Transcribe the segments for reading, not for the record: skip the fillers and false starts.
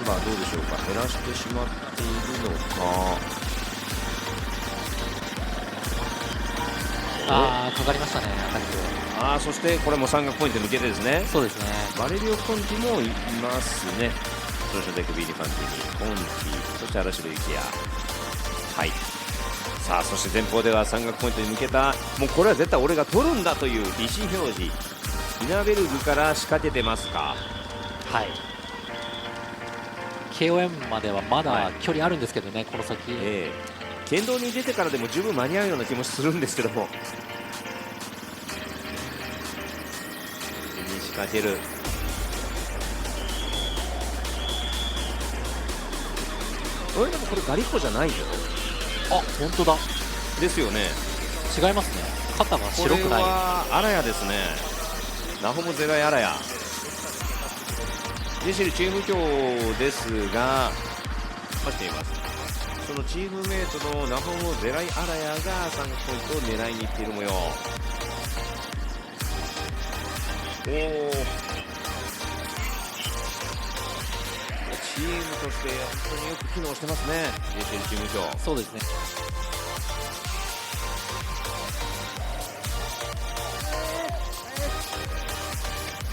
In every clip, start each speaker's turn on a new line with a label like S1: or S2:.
S1: ンバーどうでしょうか、減らしてしまっているのか。
S2: かかりましたね、アタック。
S1: そしてこれも山岳ポイント抜けてですね。
S2: そうですね。
S1: バレリオ・コンティもいますね。そしてデクビーリ・ファンティニ、コンティ、そして荒城幸也。はい。さあ、そして前方では山岳ポイントに向けた、もうこれは絶対俺が取るんだという意思表示。ヒナベルグから仕掛けてますか。
S2: はい。KOM まではまだ距離あるんですけどね、この先。
S1: 県道に出てからでも十分間に合うような気もするんですけども。に仕掛ける。でもこれガリッポじゃないよ。
S2: あ、本当だ。
S1: ですよね。
S2: 違いますね。肩が白くない。
S1: これはアラヤですね。ナホムゼライアラヤ。ジェシルチーム長ですが、走っています。そのチームメイトのナホムゼライアラヤが3ポイントを狙いにいっている模様。チームとして本当によく機能してますね、ジェシルチーム長。
S2: そうですね。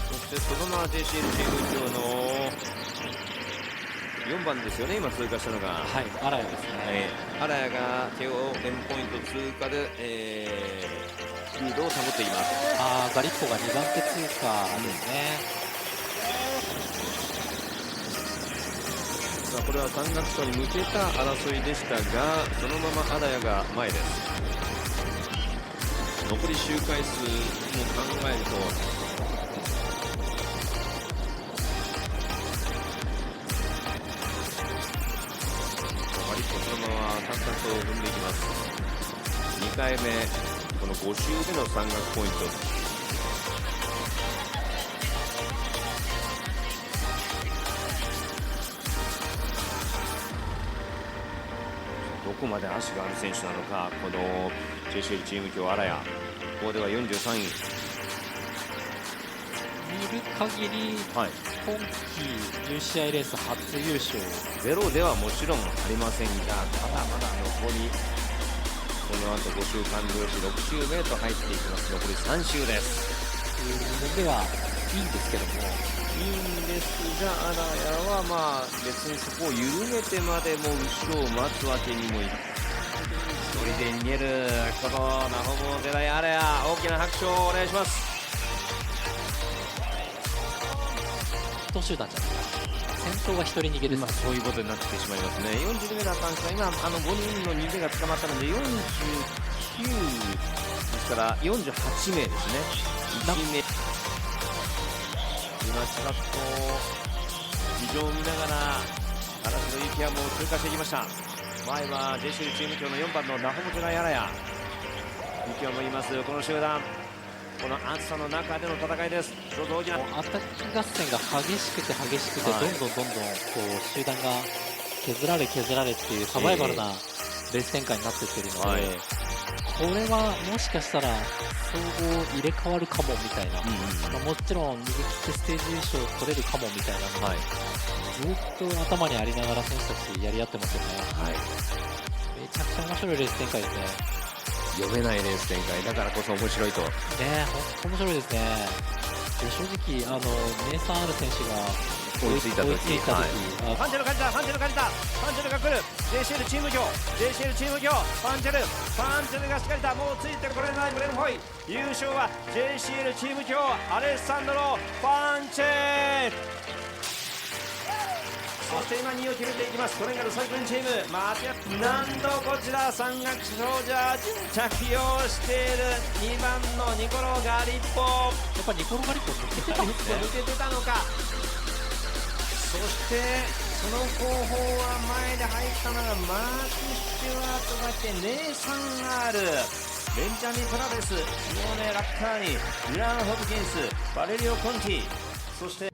S1: そしてそのまま JCL チーム長の4番ですよね、今通過したのが。
S2: はい、アラヤですね。
S1: アラヤがKOMポイント通過で、リードを保っています。
S2: ガリッポが2番手通過ですね。
S1: さあ、これは山岳賞に向けた争いでしたが、そのままアラヤが前です。残り周回数も考えると、そのまま淡々と踏んでいきます。2回目、この5周での山岳ポイント。どこまで足がある選手なのか、この JCL チーム強アラヤ。ここでは43位。
S2: 見る限り、今季10試合レース初優勝。
S1: ゼロではもちろんありませんが、まだまだ残り、この後5周完了し6周目へと入っていきます。残り3周です。
S2: という面ではいいんですけども、
S1: いいんですが、アラヤはまあ別にそこを緩めてまでも後ろを待つわけにもいかない。一人で逃げるこのナホモゼライアラヤ、大きな拍手をお願いします。
S2: 集団じゃない先頭が1人逃げです。
S1: そういうことになってしまいますね。42名だったんですが、今5人の逃げが捕まったので49ですから48名ですね。1名今ちらっと事情を見ながら荒城幸也も通過してきました。前は JCL チーム長の4番のナホムゼライアラヤ、幸也もいます。この集団、この暑さの中での戦いです。どうぞ大きな
S2: アタック合戦が激しくて激しくて、どんどんこう集団が削られっていうサバイバルなレース展開になっていってるので、これはもしかしたら総合入れ替わるかもみたいな、もちろん逃げ切ってステージ優勝取れるかもみたいなのが、ずっと頭にありながら選手たちやり合ってますよね。めちゃくちゃ面白いレース展開ですね。
S1: 読めないレース展開だからこそ面白いと。
S2: 本当面白いですね。正直ネイサン・アル選手が
S1: 追いついた時、
S2: フ
S1: ァンチェルが来る。 JCL チーム強、ファンチェルが仕掛けた。もうついてこれないブレンホイ。優勝は JCL チーム強アレッサンドロ・ファンチェル。そして今2位を決めていきます。トレンガルサイクリングチーム、なんとこちら山岳賞ジャージ着用している2番のニコロ・ガリッポ。
S2: やっぱニコロ・ガリッポ抜けてたんですね。
S1: 抜けてたのか。そしてその後方は前で入ったのがマーク・スチュワートが来て、ネイサン・アール、ベンジャミン・トラベス、シモーネ・ラッカーニ、グラン・ホブキンス、バレリオ・コンティ、そして